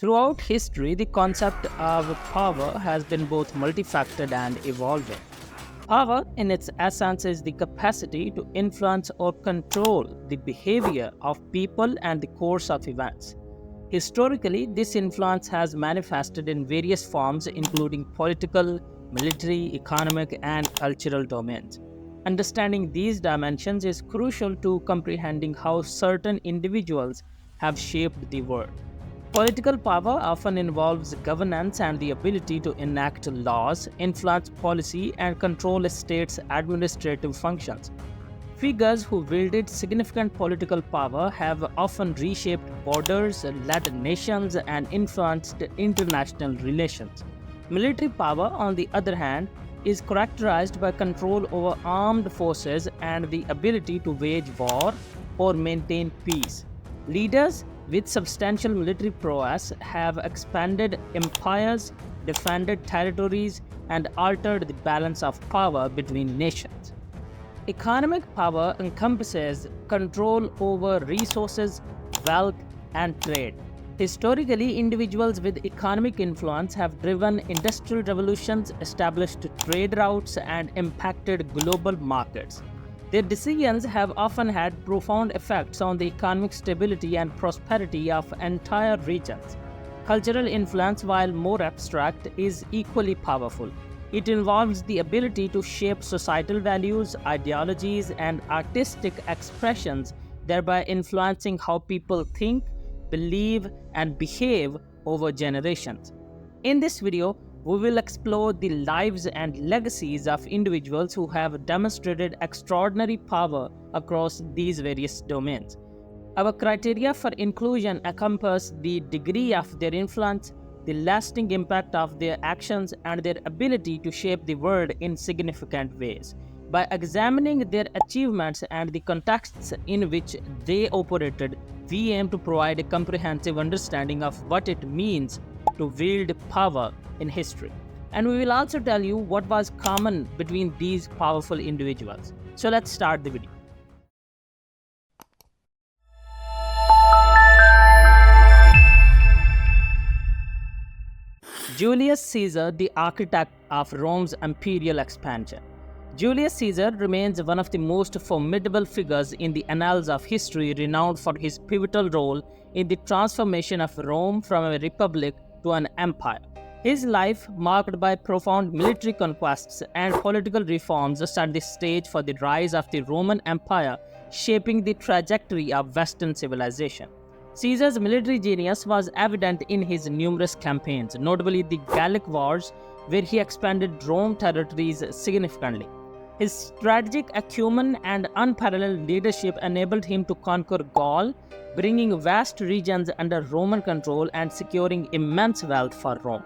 Throughout history, the concept of power has been both multifaceted and evolving. Power, in its essence, is the capacity to influence or control the behavior of people and the course of events. Historically, this influence has manifested in various forms, including political, military, economic, and cultural domains. Understanding these dimensions is crucial to comprehending how certain individuals have shaped the world. Political power often involves governance and the ability to enact laws, influence policy, and control a state's administrative functions. Figures who wielded significant political power have often reshaped borders, led nations, and influenced international relations. Military power, on the other hand, is characterized by control over armed forces and the ability to wage war or maintain peace. Leaders with substantial military prowess have expanded empires, defended territories, and altered the balance of power between nations. Economic power encompasses control over resources, wealth, and trade. Historically, individuals with economic influence have driven industrial revolutions, established trade routes, and impacted global markets. Their decisions have often had profound effects on the economic stability and prosperity of entire regions. Cultural influence, while more abstract, is equally powerful. It involves the ability to shape societal values, ideologies, and artistic expressions, thereby influencing how people think, believe, and behave over generations. In this video, we will explore the lives and legacies of individuals who have demonstrated extraordinary power across these various domains. Our criteria for inclusion encompass the degree of their influence, the lasting impact of their actions, and their ability to shape the world in significant ways. By examining their achievements and the contexts in which they operated, we aim to provide a comprehensive understanding of what it means to wield power in history. And we will also tell you what was common between these powerful individuals. So let's start the video. Julius Caesar, the architect of Rome's imperial expansion. Julius Caesar remains one of the most formidable figures in the annals of history, renowned for his pivotal role in the transformation of Rome from a republic to an empire. His life, marked by profound military conquests and political reforms, set the stage for the rise of the Roman Empire, shaping the trajectory of Western civilization. Caesar's military genius was evident in his numerous campaigns, notably the Gallic Wars, where he expanded Rome territories significantly. His strategic acumen and unparalleled leadership enabled him to conquer Gaul, bringing vast regions under Roman control and securing immense wealth for Rome.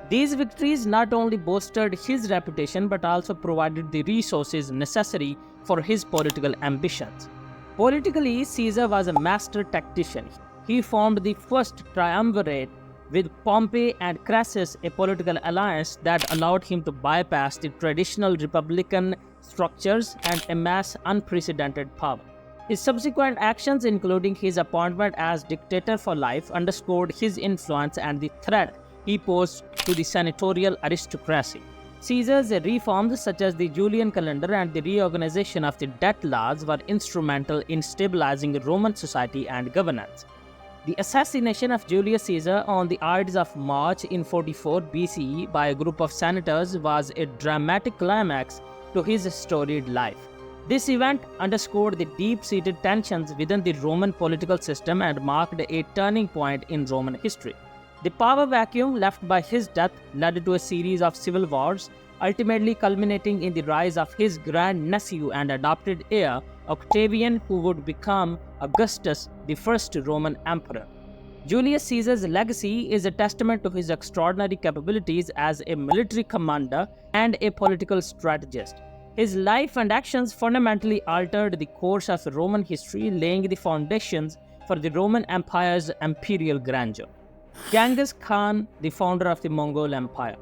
These victories not only bolstered his reputation but also provided the resources necessary for his political ambitions. Politically, Caesar was a master tactician. He formed the first triumvirate with Pompey and Crassus, a political alliance that allowed him to bypass the traditional republican structures and amass unprecedented power. His subsequent actions, including his appointment as dictator for life, underscored his influence and the threat he posed to the senatorial aristocracy. Caesar's reforms, such as the Julian calendar and the reorganization of the debt laws, were instrumental in stabilizing Roman society and governance. The assassination of Julius Caesar on the Ides of March in 44 BCE by a group of senators was a dramatic climax to his storied life. This event underscored the deep-seated tensions within the Roman political system and marked a turning point in Roman history. The power vacuum left by his death led to a series of civil wars, ultimately culminating in the rise of his grandnephew and adopted heir, Octavian, who would become Augustus, the first Roman emperor. Julius Caesar's legacy is a testament to his extraordinary capabilities as a military commander and a political strategist. His life and actions fundamentally altered the course of Roman history, laying the foundations for the Roman Empire's imperial grandeur. Genghis Khan, the founder of the Mongol Empire.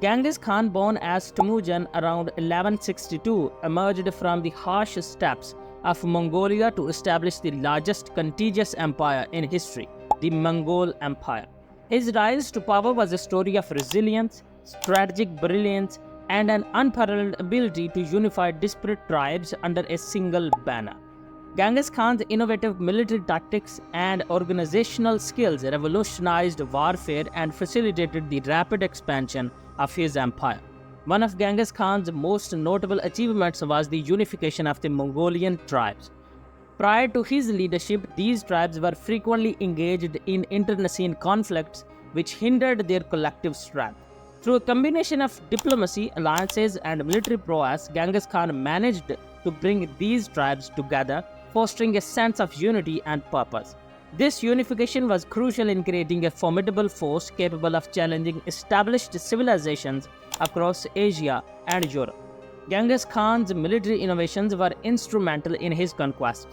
Genghis Khan, born as Temujin around 1162, emerged from the harsh steppes of Mongolia to establish the largest contiguous empire in history, the Mongol Empire. His rise to power was a story of resilience, strategic brilliance, and an unparalleled ability to unify disparate tribes under a single banner. Genghis Khan's innovative military tactics and organizational skills revolutionized warfare and facilitated the rapid expansion of his empire. One of Genghis Khan's most notable achievements was the unification of the Mongolian tribes. Prior to his leadership, these tribes were frequently engaged in internecine conflicts which hindered their collective strength. Through a combination of diplomacy, alliances, and military prowess, Genghis Khan managed to bring these tribes together, fostering a sense of unity and purpose. This unification was crucial in creating a formidable force capable of challenging established civilizations across Asia and Europe. Genghis Khan's military innovations were instrumental in his conquests.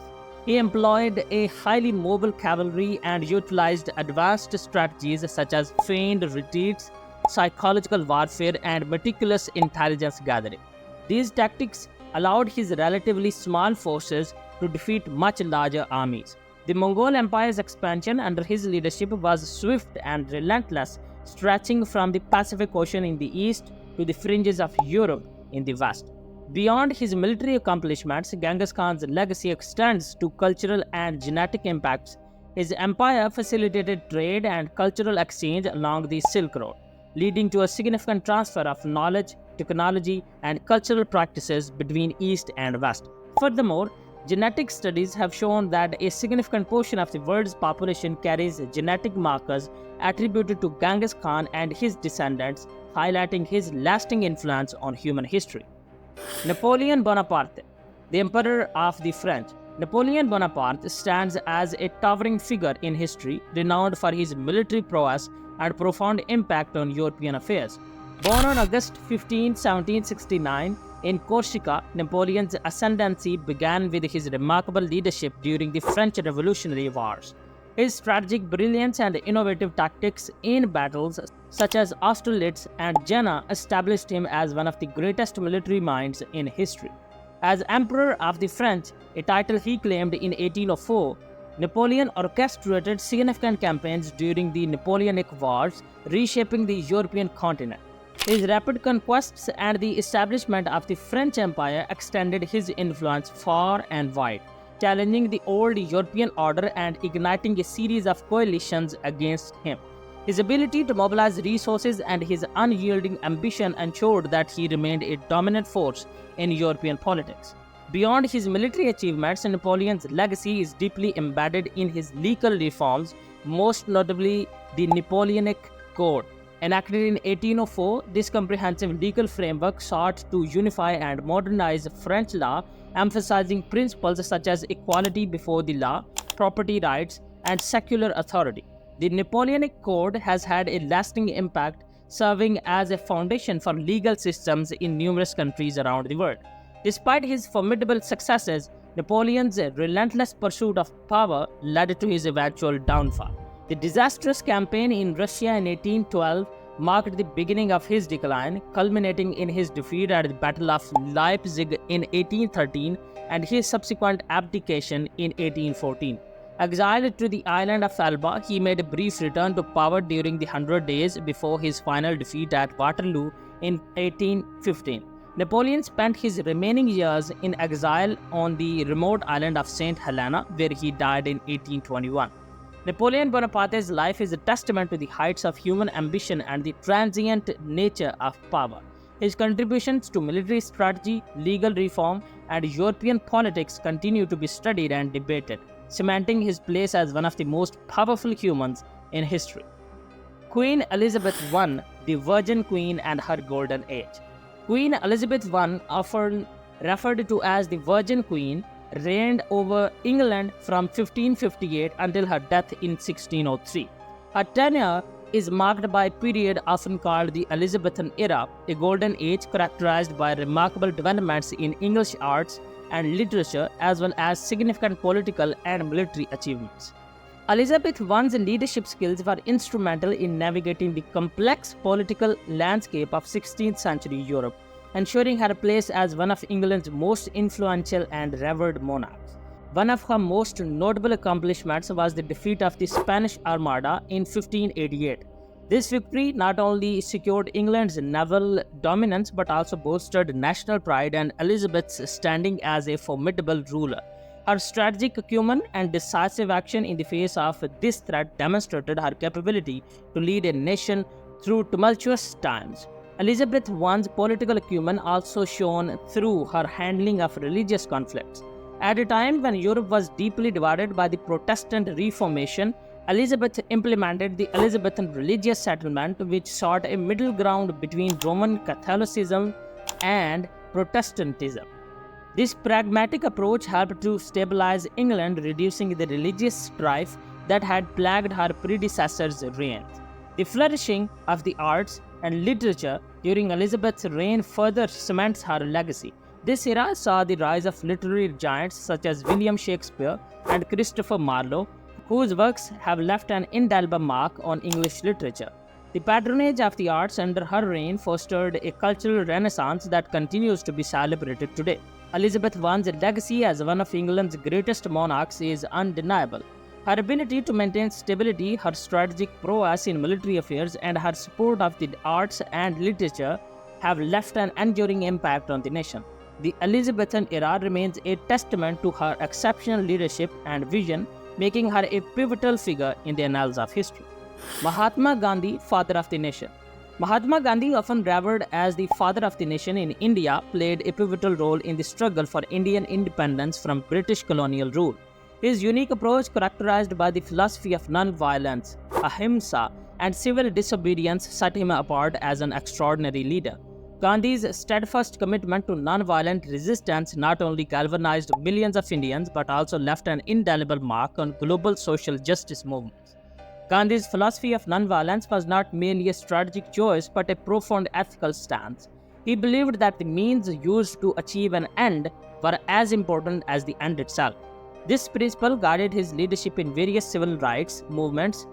He employed a highly mobile cavalry and utilized advanced strategies such as feigned retreats, psychological warfare, and meticulous intelligence gathering. These tactics allowed his relatively small forces to defeat much larger armies. The Mongol Empire's expansion under his leadership was swift and relentless, stretching from the Pacific Ocean in the east to the fringes of Europe in the west. Beyond his military accomplishments, Genghis Khan's legacy extends to cultural and genetic impacts. His empire facilitated trade and cultural exchange along the Silk Road, leading to a significant transfer of knowledge, technology, and cultural practices between East and West. Furthermore, genetic studies have shown that a significant portion of the world's population carries genetic markers attributed to Genghis Khan and his descendants, highlighting his lasting influence on human history. Napoleon Bonaparte, the Emperor of the French. Napoleon Bonaparte stands as a towering figure in history, renowned for his military prowess and profound impact on European affairs. Born on August 15, 1769, in Corsica, Napoleon's ascendancy began with his remarkable leadership during the French Revolutionary Wars. His strategic brilliance and innovative tactics in battles such as Austerlitz and Jena established him as one of the greatest military minds in history. As Emperor of the French, a title he claimed in 1804, Napoleon orchestrated significant campaigns during the Napoleonic Wars, reshaping the European continent. His rapid conquests and the establishment of the French Empire extended his influence far and wide, challenging the old European order and igniting a series of coalitions against him. His ability to mobilize resources and his unyielding ambition ensured that he remained a dominant force in European politics. Beyond his military achievements, Napoleon's legacy is deeply embedded in his legal reforms, most notably the Napoleonic Code. Enacted in 1804, this comprehensive legal framework sought to unify and modernize French law, emphasizing principles such as equality before the law, property rights, and secular authority. The Napoleonic Code has had a lasting impact, serving as a foundation for legal systems in numerous countries around the world. Despite his formidable successes, Napoleon's relentless pursuit of power led to his eventual downfall. The disastrous campaign in Russia in 1812 marked the beginning of his decline, culminating in his defeat at the Battle of Leipzig in 1813 and his subsequent abdication in 1814. Exiled to the island of Elba, he made a brief return to power during the 100 Days before his final defeat at Waterloo in 1815. Napoleon spent his remaining years in exile on the remote island of St. Helena, where he died in 1821. Napoleon Bonaparte's life is a testament to the heights of human ambition and the transient nature of power. His contributions to military strategy, legal reform, and European politics continue to be studied and debated, cementing his place as one of the most powerful humans in history. Queen Elizabeth I, the Virgin Queen and her Golden Age. Queen Elizabeth I, often referred to as the Virgin Queen, reigned over England from 1558 until her death in 1603. Her tenure is marked by a period often called the Elizabethan era, a golden age characterized by remarkable developments in English arts and literature as well as significant political and military achievements. Elizabeth I's leadership skills were instrumental in navigating the complex political landscape of 16th century Europe, ensuring her place as one of England's most influential and revered monarchs. One of her most notable accomplishments was the defeat of the Spanish Armada in 1588. This victory not only secured England's naval dominance but also bolstered national pride and Elizabeth's standing as a formidable ruler. Her strategic acumen and decisive action in the face of this threat demonstrated her capability to lead a nation through tumultuous times. Elizabeth I's political acumen also shone through her handling of religious conflicts. At a time when Europe was deeply divided by the Protestant Reformation, Elizabeth implemented the Elizabethan religious settlement, which sought a middle ground between Roman Catholicism and Protestantism. This pragmatic approach helped to stabilize England, reducing the religious strife that had plagued her predecessor's reign. The flourishing of the arts and literature during Elizabeth's reign further cements her legacy. This era saw the rise of literary giants such as William Shakespeare and Christopher Marlowe, whose works have left an indelible mark on English literature. The patronage of the arts under her reign fostered a cultural renaissance that continues to be celebrated today. Elizabeth I's legacy as one of England's greatest monarchs is undeniable. Her ability to maintain stability, her strategic prowess in military affairs, and her support of the arts and literature have left an enduring impact on the nation. The Elizabethan era remains a testament to her exceptional leadership and vision, making her a pivotal figure in the annals of history. Mahatma Gandhi, Father of the Nation. Mahatma Gandhi, often revered as the father of the nation in India, played a pivotal role in the struggle for Indian independence from British colonial rule. His unique approach, characterized by the philosophy of non-violence, ahimsa, and civil disobedience, set him apart as an extraordinary leader. Gandhi's steadfast commitment to non-violent resistance not only galvanized millions of Indians but also left an indelible mark on global social justice movements. Gandhi's philosophy of non-violence was not merely a strategic choice but a profound ethical stance. He believed that the means used to achieve an end were as important as the end itself. This principle guided his leadership in various civil rights movements,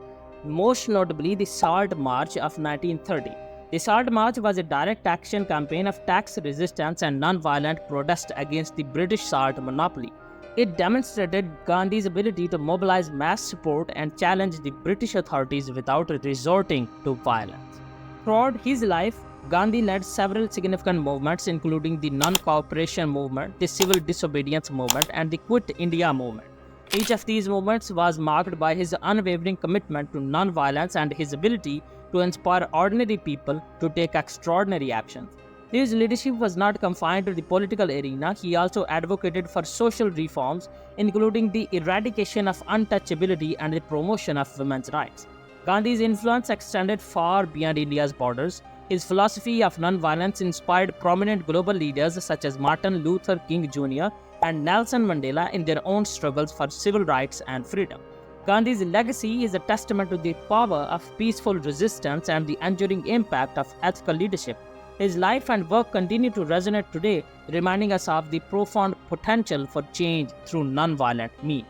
most notably the Salt March of 1930. The Salt March was a direct action campaign of tax resistance and non-violent protest against the British salt monopoly. It demonstrated Gandhi's ability to mobilize mass support and challenge the British authorities without resorting to violence. Throughout his life, Gandhi led several significant movements, including the non-cooperation movement, the civil disobedience movement, and the Quit India movement. Each of these movements was marked by his unwavering commitment to non-violence and his ability to inspire ordinary people to take extraordinary actions. His leadership was not confined to the political arena. He also advocated for social reforms, including the eradication of untouchability and the promotion of women's rights. Gandhi's influence extended far beyond India's borders. His philosophy of non-violence inspired prominent global leaders such as Martin Luther King Jr. and Nelson Mandela in their own struggles for civil rights and freedom. Gandhi's legacy is a testament to the power of peaceful resistance and the enduring impact of ethical leadership. His life and work continue to resonate today, reminding us of the profound potential for change through non-violent means.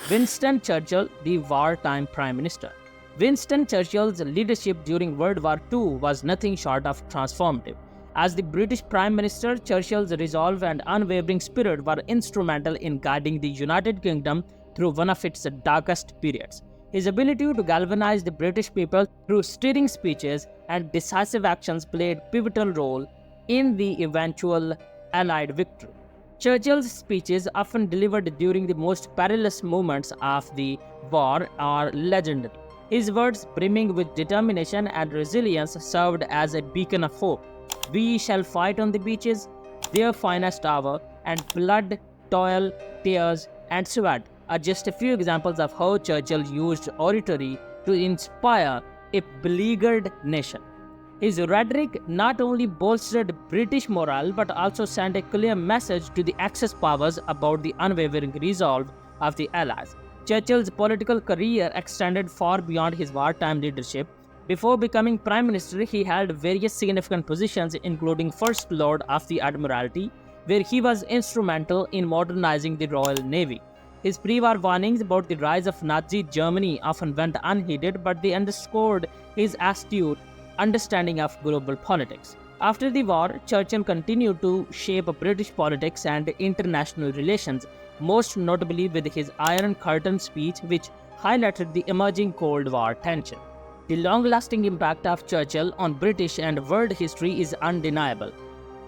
Winston Churchill, the wartime Prime Minister. Winston Churchill's leadership during World War II was nothing short of transformative. As the British Prime Minister, Churchill's resolve and unwavering spirit were instrumental in guiding the United Kingdom through one of its darkest periods. His ability to galvanize the British people through stirring speeches and decisive actions played a pivotal role in the eventual Allied victory. Churchill's speeches, often delivered during the most perilous moments of the war, are legendary. His words, brimming with determination and resilience, served as a beacon of hope. "We shall fight on the beaches, their finest hour, and blood, toil, tears, and sweat" are just a few examples of how Churchill used oratory to inspire a beleaguered nation. His rhetoric not only bolstered British morale but also sent a clear message to the Axis powers about the unwavering resolve of the Allies. Churchill's political career extended far beyond his wartime leadership. Before becoming Prime Minister, he held various significant positions, including First Lord of the Admiralty, where he was instrumental in modernizing the Royal Navy. His pre-war warnings about the rise of Nazi Germany often went unheeded, but they underscored his astute understanding of global politics. After the war, Churchill continued to shape British politics and international relations, most notably with his Iron Curtain speech, which highlighted the emerging Cold War tension. The long lasting impact of Churchill on British and world history is undeniable.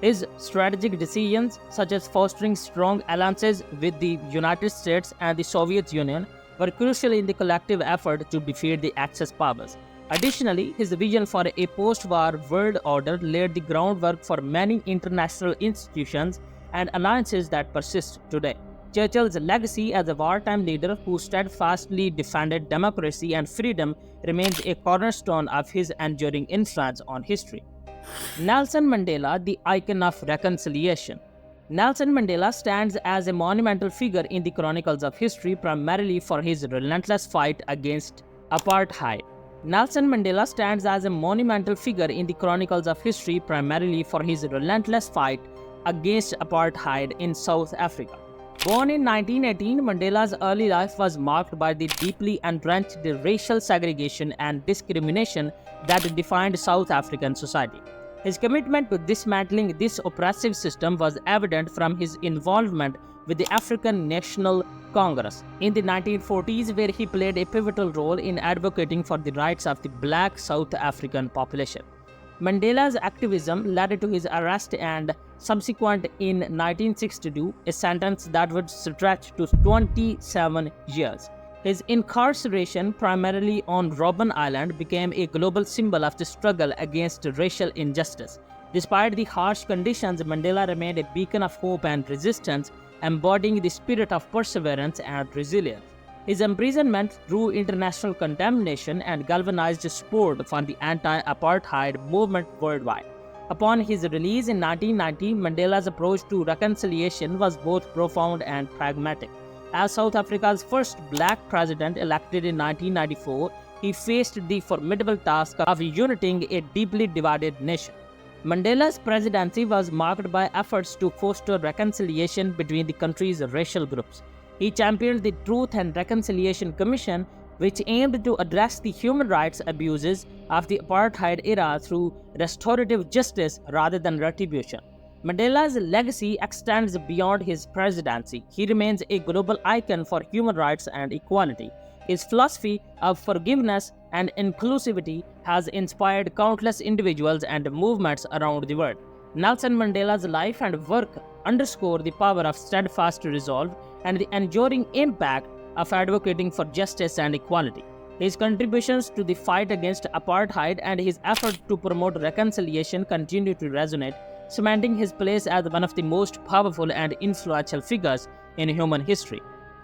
His strategic decisions, such as fostering strong alliances with the United States and the Soviet Union, were crucial in the collective effort to defeat the Axis powers. Additionally, his vision for a post war world order laid the groundwork for many international institutions and alliances that persist today. Churchill's legacy as a wartime leader who steadfastly defended democracy and freedom remains a cornerstone of his enduring influence on history. Nelson Mandela, the icon of reconciliation. Nelson Mandela stands as a monumental figure in the chronicles of history primarily for his relentless fight against apartheid. Nelson Mandela stands as a monumental figure in the chronicles of history primarily for his relentless fight against apartheid in South Africa. Born in 1918, Mandela's early life was marked by the deeply entrenched racial segregation and discrimination that defined South African society. His commitment to dismantling this oppressive system was evident from his involvement with the African National Congress in the 1940s, where he played a pivotal role in advocating for the rights of the black South African population. Mandela's activism led to his arrest and subsequent in 1962 a sentence that would stretch to 27 years. His incarceration, primarily on Robben Island, became a global symbol of the struggle against racial injustice. Despite the harsh conditions, Mandela remained a beacon of hope and resistance, embodying the spirit of perseverance and resilience. His imprisonment drew international condemnation and galvanized support for the anti-apartheid movement worldwide. Upon his release in 1990, Mandela's approach to reconciliation was both profound and pragmatic. As South Africa's first black president elected in 1994, he faced the formidable task of uniting a deeply divided nation. Mandela's presidency was marked by efforts to foster reconciliation between the country's racial groups. He championed the Truth and Reconciliation Commission, which aimed to address the human rights abuses of the apartheid era through restorative justice rather than retribution. Mandela's legacy extends beyond his presidency. He remains a global icon for human rights and equality. His philosophy of forgiveness and inclusivity has inspired countless individuals and movements around the world. Nelson Mandela's life and work underscore the power of steadfast resolve and the enduring impact of advocating for justice and equality. His contributions to the fight against apartheid and his effort to promote reconciliation continue to resonate, cementing his place as one of the most powerful and influential figures in human history.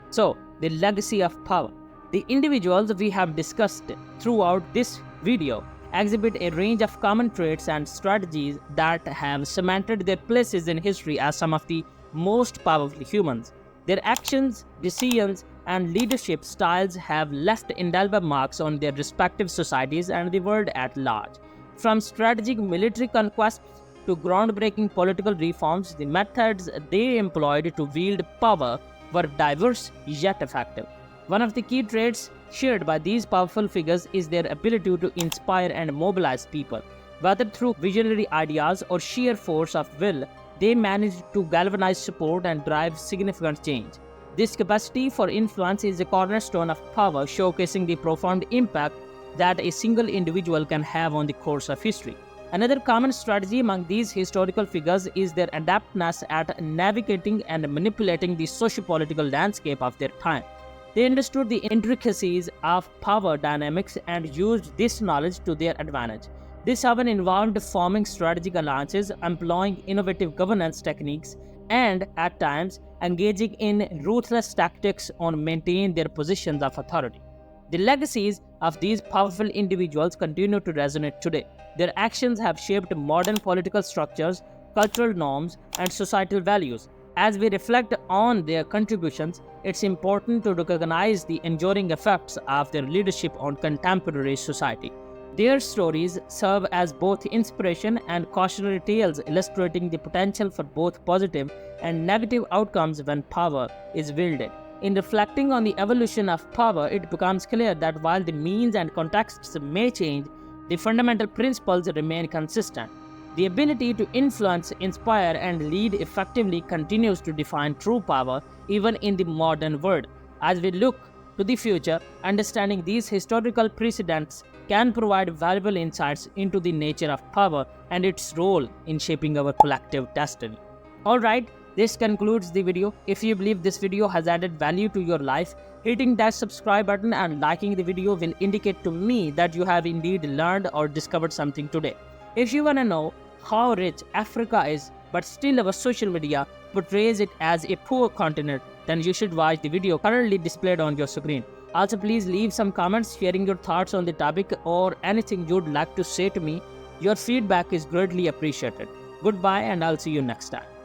So, the legacy of power. The individuals we have discussed throughout this video exhibit a range of common traits and strategies that have cemented their places in history as some of the most powerful humans. Their actions, decisions, and leadership styles have left indelible marks on their respective societies and the world at large. From strategic military conquests to groundbreaking political reforms, the methods they employed to wield power were diverse yet effective. One of the key traits shared by these powerful figures is their ability to inspire and mobilize people. Whether through visionary ideas or sheer force of will, they managed to galvanize support and drive significant change. This capacity for influence is a cornerstone of power, showcasing the profound impact that a single individual can have on the course of history. Another common strategy among these historical figures is their adeptness at navigating and manipulating the socio-political landscape of their time. They understood the intricacies of power dynamics and used this knowledge to their advantage. This often involved forming strategic alliances, employing innovative governance techniques, and, at times, engaging in ruthless tactics on maintaining their positions of authority. The legacies of these powerful individuals continue to resonate today. Their actions have shaped modern political structures, cultural norms, and societal values. As we reflect on their contributions, it's important to recognize the enduring effects of their leadership on contemporary society. Their stories serve as both inspiration and cautionary tales, illustrating the potential for both positive and negative outcomes when power is wielded. In reflecting on the evolution of power, it becomes clear that while the means and contexts may change, the fundamental principles remain consistent. The ability to influence, inspire, and lead effectively continues to define true power even in the modern world. As we look to the future, understanding these historical precedents can provide valuable insights into the nature of power and its role in shaping our collective destiny. Alright, this concludes the video. If you believe this video has added value to your life, hitting that subscribe button and liking the video will indicate to me that you have indeed learned or discovered something today. If you wanna know how rich Africa is, but still our social media portrays it as a poor continent, then you should watch the video currently displayed on your screen. Also, please leave some comments sharing your thoughts on the topic or anything you'd like to say to me. Your feedback is greatly appreciated. Goodbye, and I'll see you next time.